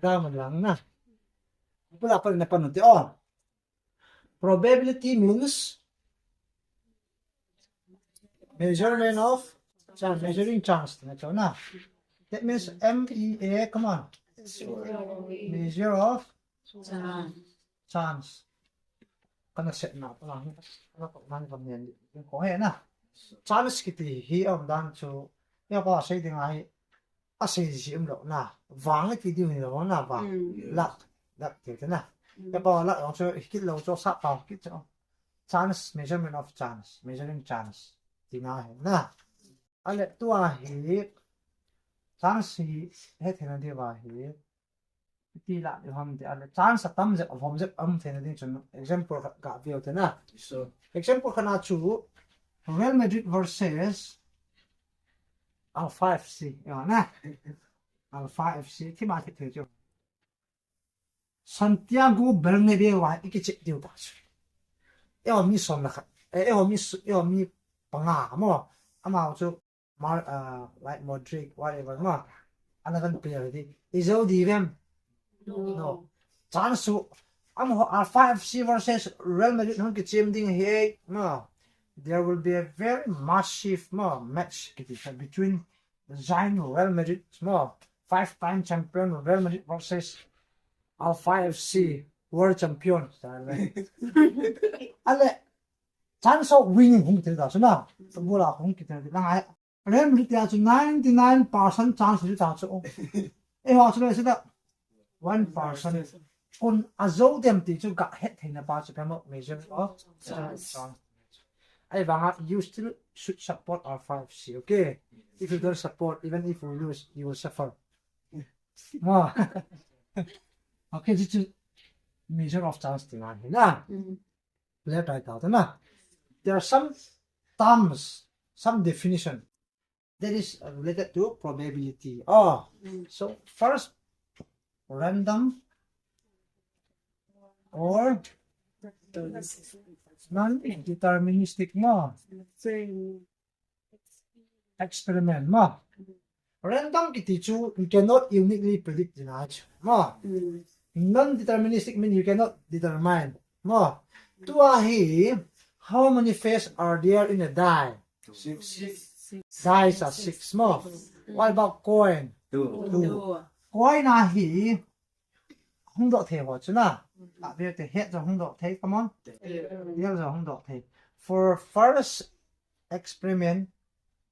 Tama lang na. Wala pa rin napanood. Oh, probability means measurement of chance, measuring chance. Ito na. That means MEA, come on. Measure of chance. Kana-set na pa lang. Ano pa man yan? Yung kung na. Chance kiti hiam dan so. Yung pa say ding ay asay si umlo na. Wang kiti ni lo na ba. Lak kiti na. Yung pa lak so hikit lo so sa pa kit so. Chance, measurement of chance, measuring chance. Tinahin na. Ale tua hi chance hi het na di ba hi. Ti la di ham di ale chance tam je vom je thena din chun example ka view te na. So example kana chu Real Madrid versus Alpha FC. Yo na. Alpha FC ti ma ti te jo. Santiago Bernabeu wa ikichik diu ta. Yo mi som la kha. Yo mi panga mo. Ama chu like Modric whatever ma. Another player di. Izo di vem. No. Chance Alpha FC versus Real Madrid hon ki team ding he no. There will be a very massive match between the giant Real Madrid, 5-time champion Real Madrid versus Alpha FC world champion. Ale chance of winning hung kita so na bola hung kita lang Real Madrid ya 99% chance di ta so. Wa so le sa 1% kun azo dem ti chu ga het thina pa chu kamo measure of chance. I you still should support Alpha FC, okay? If you don't support, even if you lose, you will suffer. Okay, this is measure of chance tingnan na. Left right out na. There are some terms, some definition that is related to probability. So first, random or non-deterministic experiment random kiti chu you cannot uniquely predict the nature non-deterministic means you cannot determine how many faces are there in a die? 6 dice are 6 what about coin? 2 coin không độ thể của chúng ta việc thể hiện rồi không độ thế come on rồi không độ thế for first experiment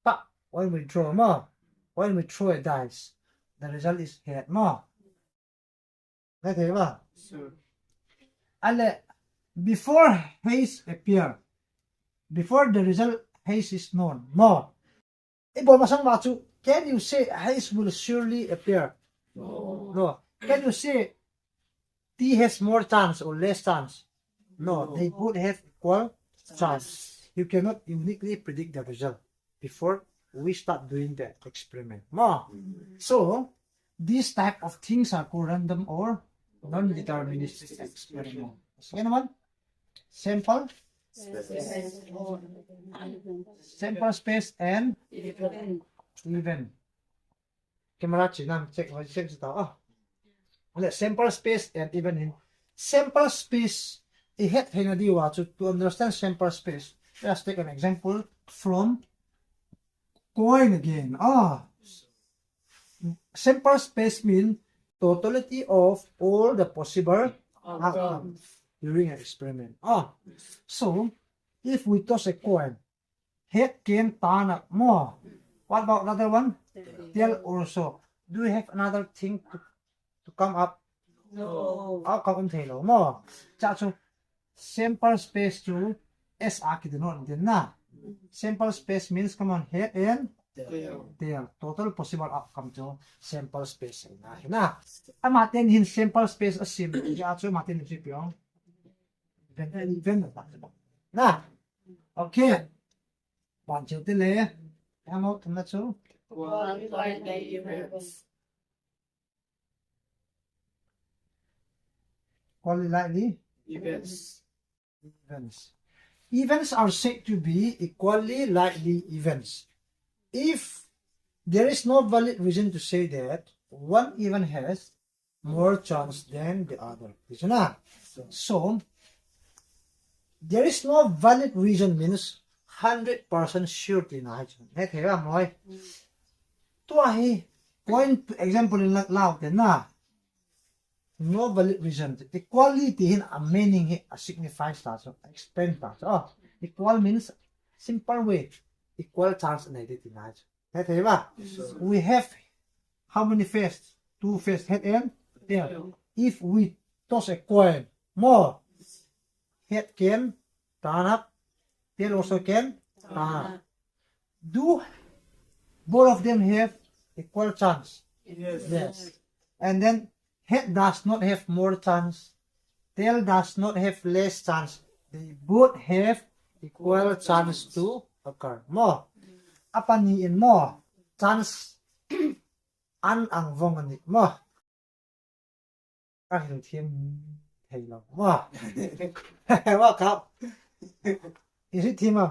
but when we draw when we throw a dice the result is head nghe thấy ba ale before haze appear before the result haze is known ibo masang machu can you say haze will surely appear no can you say T has more chance or less chance? No, they both have equal chance. You cannot uniquely predict the result before we start doing the experiment. So, these type of things are called random or non-deterministic experiment. Sige naman? Sample space and even. Camera check ito. Sample space and even in sample space to understand sample space let's take an example from coin again sample space means totality of all the possible outcomes during an experiment so if we toss a coin head can turn up more what about another one tail also do we have another thing to come up không thể lo cha chu sample space chu SR ki dinon din na sample space means come on head and tail total possible outcome to sample space na amatin hin sample space asim cha chu matin ni pyong event na okay ban chu ti le amo tumna chu Equally likely events. Events are said to be equally likely events. If there is no valid reason to say that one event has more chance than the other. So, there is no valid reason means 100% surely na. Nghe thấy không nói? Tôi point example in lao thế na. No valid reason. Equality hin a meaning hi a signifies that so explain that. Oh, equal means simple way. Equal chance này thì na. Nghe thấy ba? We have how many faces? 2 faces, head and tail. If we toss a coin, more head can turn up, tail also can turn up. Do both of them have equal chance? Yes. And then head does not have more chance, tail does not have less chance. They both have equal chance to occur. More. Apa ni in more chance ăn ang vong anh mà các hiểu thêm thầy lòng mà màครับอีสิทีมอ่ะ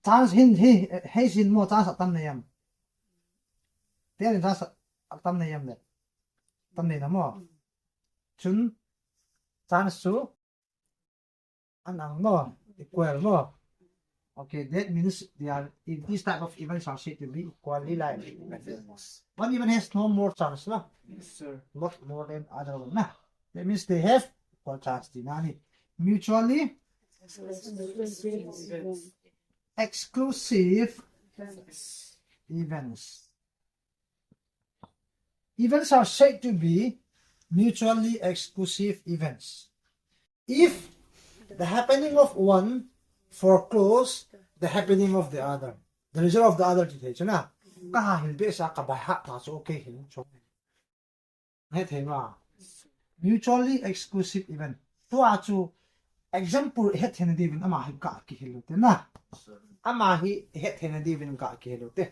chance hinให้สินโม chance ตั้มในยามเดี๋ยว chance ตั้มในยามเนี่ยตั้มในน้ำมั่วจุน chance สูอันอังมั่ว equal มั่ว Okay, that means they are if this type of events are said to be equally likely. One even has no more chance, no? Yes, sir. Not more than other one, nah. That means they have equal chance. Mutually exclusive events. Events are said to be mutually exclusive events. If the happening of one foreclose the happening of the other. The result of the other thì thế chứ nào? Kahilbe sa kabaha ta so okay hin chong. Nghe thấy mà? Mutually exclusive event. Tua chu example het hen di bin ama hi ka ki hilo te na. Ama hi het hen di bin ka ki hilo te.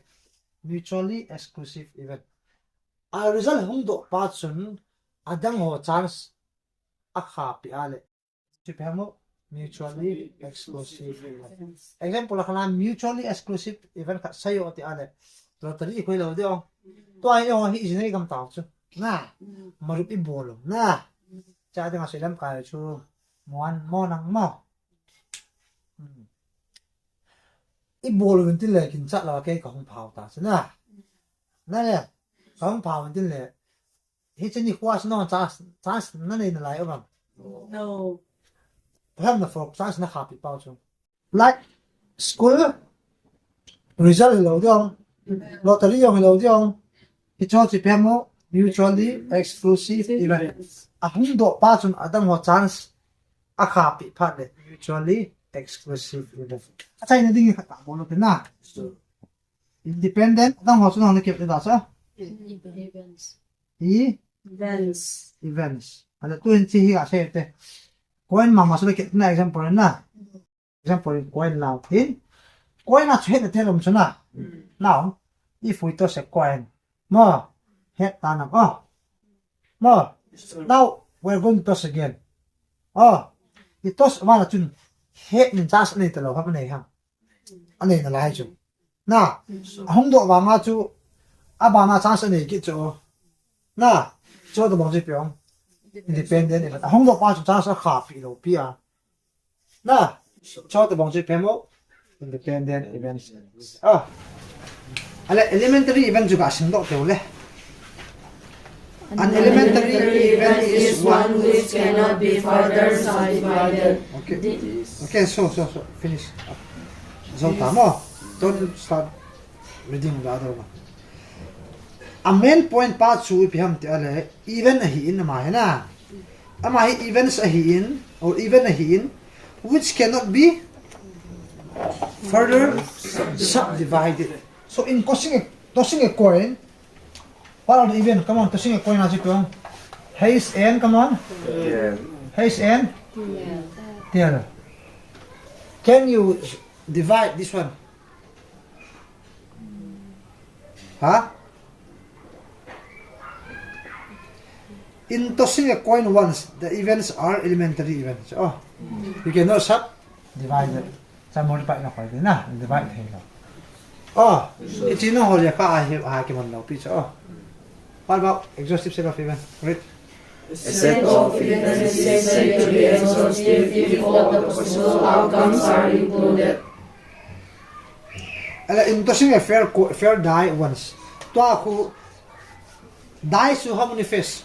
Mutually exclusive event. A result hung do pa chun adang ho chance akha pi ale. Chi phamo mutually exclusive event. Example là mutually exclusive event ka sayo ti ale. Lottery ko lo dio. To ai yo hi isine kam tao chu. Na. Marup I bolo. Na. Cha de ma silam ka chu. Muan mo nang mo. I bolo vin tin le kin cha la ke ka hong phao ta chu na. Na le. Ka hong phao vin tin le. Hi chen ni kwa no cha na nei na lai om. No. Perhaps the folk chance na happy bao chung. Like school result hello diong, lottery yong hello diong, ito si pemo mutually exclusive event. Ahung do pa chun adam ho chance a happy phat mutually exclusive event. Achai na ding ta bolo te na. Independent adam ho chun na kep da sa. Events. Events. Events. Ada tu hinchi hi a se te. Coin mama so ke na example na example coin now in coin na chet the telom chuna now if we toss a coin more head down up more now we're going to toss again it toss one chun head min chas nei telo ha nei ha anei na lai chu na hong do wa ma chu aba na chas nei ki chu na cho do bong ji pyong independent event. Hong do pa chu chance a happy lo pia. Na, cho the bong ji pemo independent events. Ale elementary event juga sing do te le. An elementary event is one which cannot be further subdivided. Okay, so finish. So tamo. Don't start reading the other one. A main point pa chu ipiham ti ale even a hi in ma hena ama hi events a hi in or even a hi in which cannot be further subdivided. So in tossing a coin, what are the event? Come on, tossing a coin as you go. Heads and come on. Heads and tail. Can you divide this one? Huh? In tossing a coin once, the events are elementary events. You cannot subdivide it. Sa multiply na coin na, divide hay na. It's no hole ka ay ke man law pizza. What about exhaustive set of events? Read. A set of events is said to be exhaustive if all the possible outcomes are included. Interesting a fair die once. To die so how many face?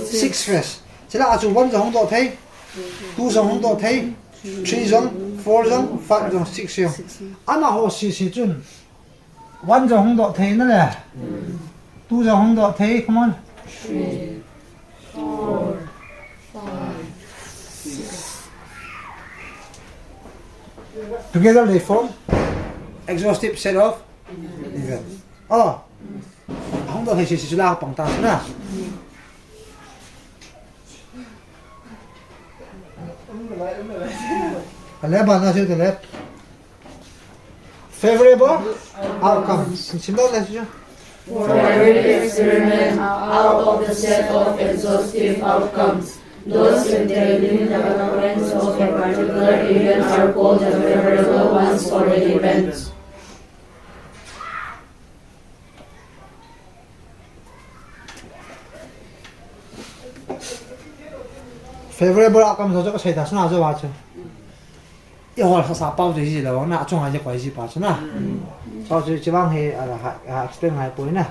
Six face. Sila asu 1 jong do thei, 2 jong do thei, 3 jong, 4 jong, 5 jong, 6 jong. Ama ho si chun 1 jong do thei na le. 2 jong do thei, come on. 3, 4, 5, 6. Together they form exhaustive set of events. Oh, không được thì chỉ là bằng tay nữa. Cái lẽ bạn nào chơi cái lẽ favorable outcome. Xin lỗi là chứ. For every experiment, out of the set of exhaustive outcomes, those containing the occurrence of a particular event are called the favorable ones for the event. Favorable outcome là cho cái xảy ra nào cho bạn chứ. Yêu họ sao bao giờ gì là bọn nãy trong hai cái quái gì bạn chứ na. Sau khi chỉ bằng hệ explain hai point na.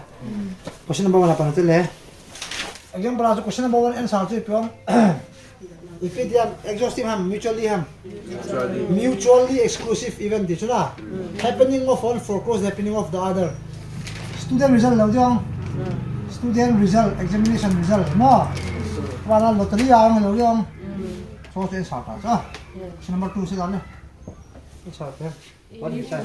Question number 1 là bằng tên lẽ. Example là question number 1 answer cho pion. If it is exhaustive ham mutually exclusive event thì chứ na. Happening of one foreclose happening of the other. Student result lâu chưa? Student result examination result no. Và là lottery à lâu chưa? So trên sao cả chứ? Number 2 sẽ làm nè. Sao thế? What do you say? A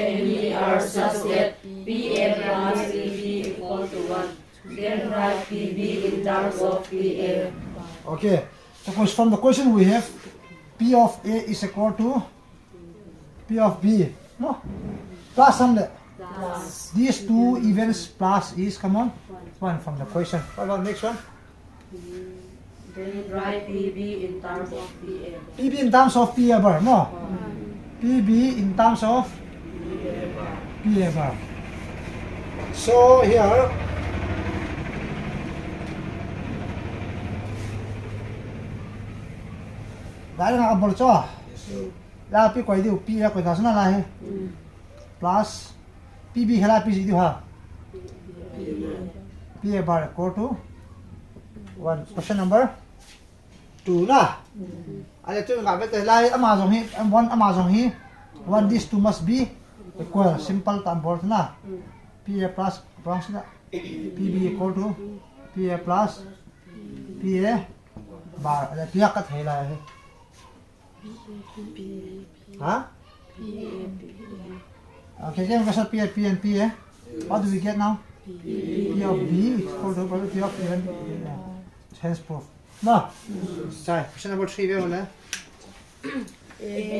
and B are such that BA plus BB equal to 1. Then write BB in terms of BA. Okay. Suppose from the question we have P of A is equal to P of B. No? Plus something. These two events plus is, come on, 1 from the question. What about next one? Then write BB in terms of BA. PB in terms of PA bar, no? PB in terms of PA bar. So here, dahil nakabol cho, lapi ko ito, PA ko ito, na lahi. Plus, PB halapi si ito ha. PA bar equal to 1. Question number 2 na. Ano ito yung kapit eh. Lahi Amazon hi. 1 Amazon hi. 1 these two must be equal. Simple to abort na. PA plus wrong sila. PB equal to PA plus PA bar. Ano PA kat hai lahi. Ha? Okay, then we got P and P. What do we get now? P of B is equal to P of even. Hence proof. No. Sorry. Question number 3 we will. A,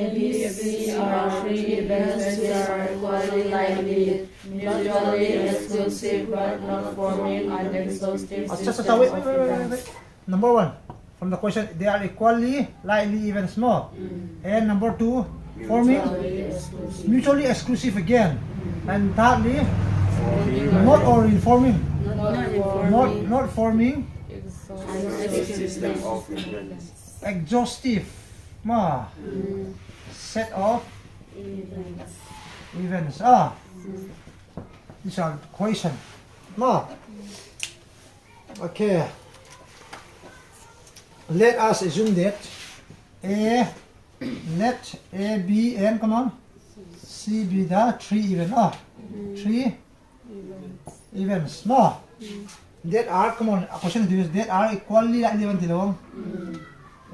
B, C are three events which are equally likely, mutually exclusive but not forming an exhaustive system Wait. of events. Number 1. From the question, they are equally likely events, no? And number 2, forming mutually exclusive again. And thirdly, not or informing. Not forming System of events. exhaustive set of events. These are the question. Okay. Let us assume that let A, B, and come on, C be the 3 events. 3 events. That are, come on, a question is that are equally likely event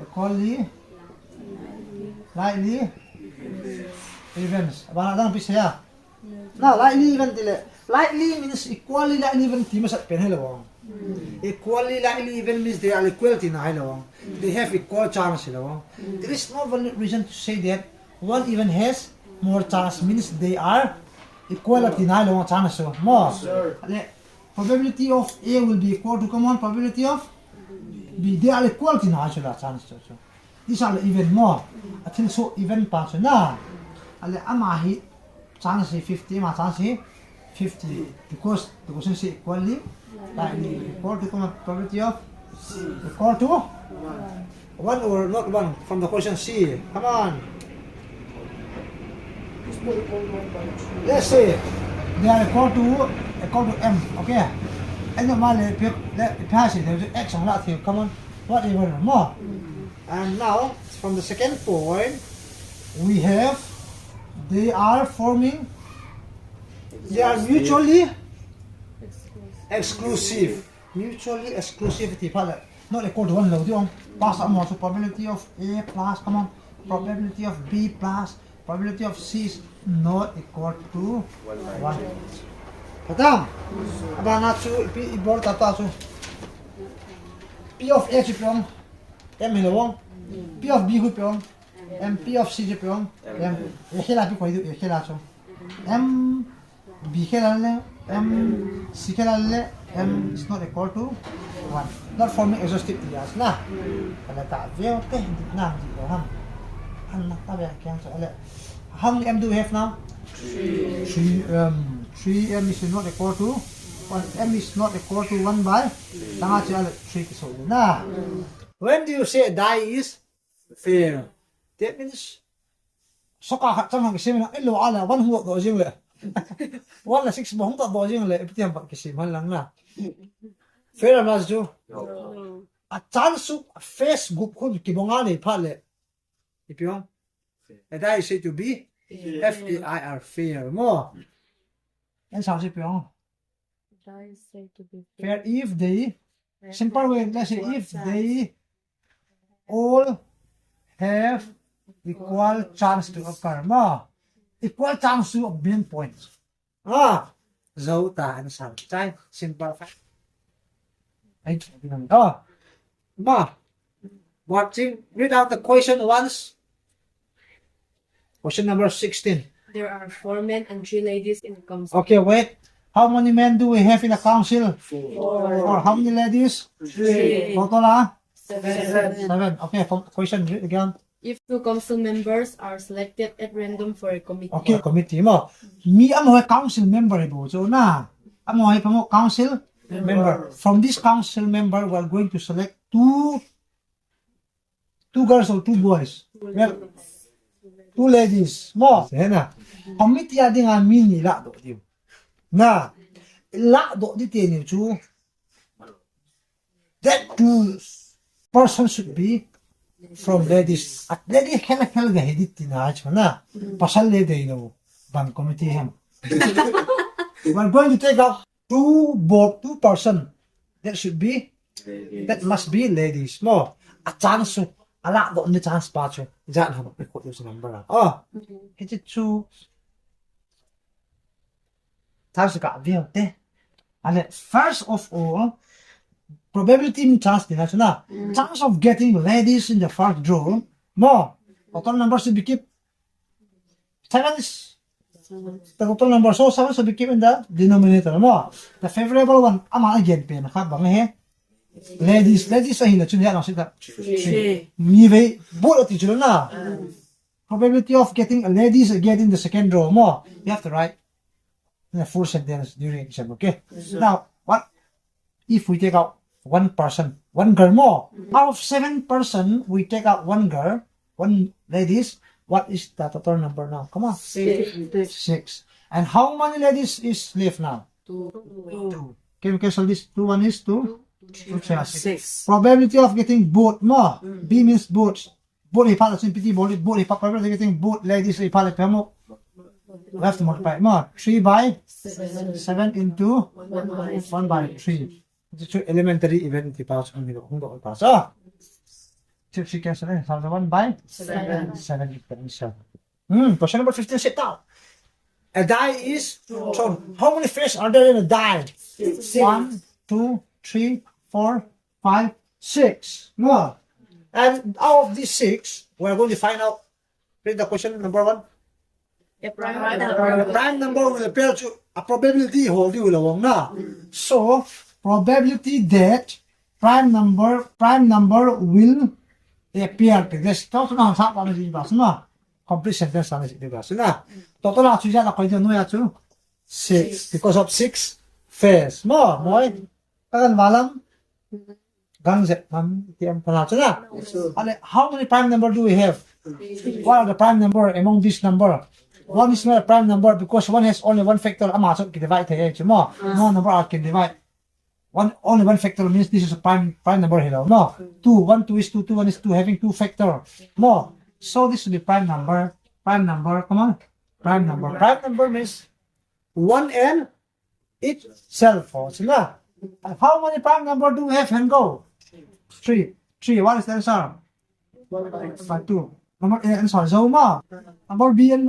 equally likely events. Abang nak pisah ya. Nah, likely event likely means equally likely event. Ti masat pen hello. Equally likely event means they are equality na hello. They have equal chance hello. There is no valid reason to say that one event has more chance means they are equality na hello chance so. More. Probability of A will be equal to, come on, probability of B. They are equality na hello chance so. These are even more. Until so even pa so na. Ale amahi chance 50 ma chance 50 because the question say equally equal to probability of equal to 1 or not 1 from the question C. Come on. Let's say they are equal to M. Okay. And normally if pass it, there's X on that here. Come on. Whatever more. And now from the second point, we have they are mutually exclusive. Mutually exclusivity. Not equal to 1 low. Pass on also probability of A plus. Come on. Probability of B plus. Probability of C is not equal to 1. Katam. Abang tu ibor tata tu. P of A tu pion. M hilawong. P of B hu pion. M P of C tu pion. M hela pi ko itu hela tu. M B hela le. M C hela le. M is not equal to 1. Not forming exhaustive trias nah. Kalau tak view teh nah di dalam. Anak tak ada yang soal. How many M do we have now? 3M. 3M is not equal to 1M is not equal to 1 by 3 so nah. When do you say die is fair? That means soka trong hàng cái nó ilo ala 1 huộc độ riêng lệ. 1 là 6 bóng tạo độ riêng lệ bây giờ bạn cái sim hơn lắm nè. Fair là gì? A chance Facebook không cái bóng này phát lệ. If you want, that is said to be F-A-I-R, fair. More. And sao if you want? Die is said to be Fair if they, simple way, let's say if they all have equal chance to occur. More. Equal chance to obtain points. Dấu tả sao trái simple fact. More. Watching, read out the question once. Question number 16. There are 4 men and 3 ladies in the council. Okay, wait. How many men do we have in the council? 4. Or how many ladies? 3. Total 7. 7. Okay, question read again. If 2 council members are selected at random for a committee. Okay, committee mo. Me amo council member ibo. So na. Amo pamo council member. From this council member, we are going to select two girls or 2 boys. Well, 2 ladies. Mo. Sena. Committee ading amin ni la do dim. Na. La do di teni chu. That 2 person should be from ladies. At lady kela ga hidit tinach na. Pasal le day no. Ban committee him. We are going to take out 2 person. That should be. That must be ladies. Mo. A chance. Ala do ni chance pa chu. Jan ha ba ko yung number. It's 2. Chance ka view te. Ale first of all, probability in chance din na. Chance of getting ladies in the first draw. Mo. Total number should be keep. 7 is the total number. So 7 should be keep in the denominator. Mo. The favorable one. Ama again pe na bang he. Ladies ay hila chun yan sita. 3. Mi ve both ti chun na. Probability of getting a ladies again in the second row mo. You have to write in a full sentence during exam, okay? Now, what if we take out 1 person, 1 girl more? Out of 7 person, we take out 1 girl, 1 ladies. What is the total number now? Come on. 6. And how many ladies is left now? 2. Can we cancel this? 2, 1 is 2. 6. Probability of getting both more. B means both. Both ipalat sin piti both ipalat probability of getting both ladies ipalat pemo. We have to multiply more. 3 by 7 into 1 by 3. It's an elementary event ipalat ang nilo kung do ipalat. So, she cancel it. 1 by 7 equals 7. Question number 15. Sit down. A die is thrown. How many fish are there in a die? 1, 2, 3, 4, 5, 6. More. And out of these 6, we're going to find out. Read the question number 1. A prime The prime number will appear to a probability hold you along na. So probability that prime number will appear. This total na sa pa ni bas na. Complete sentence na si bas na. Total na suya na ko no ya chu. 6 because of 6 phase. Mo, boy. Kagan malam. Gang zet mam tiam panachana. Ale, how many prime number do we have? What are the prime number among this number? One is not a prime number because one has only one factor. Ama so can divide here. Mo, no number can divide. Only one factor means this is a prime number here. No, 1 2 is 2, 1 is 2, having 2 factor. No, so this will be prime number. Prime number, come on. Prime number. Prime number means 1 and itself. So, how many prime number do we have and go? 3. What is the answer? 2. Number A answer. So, number B and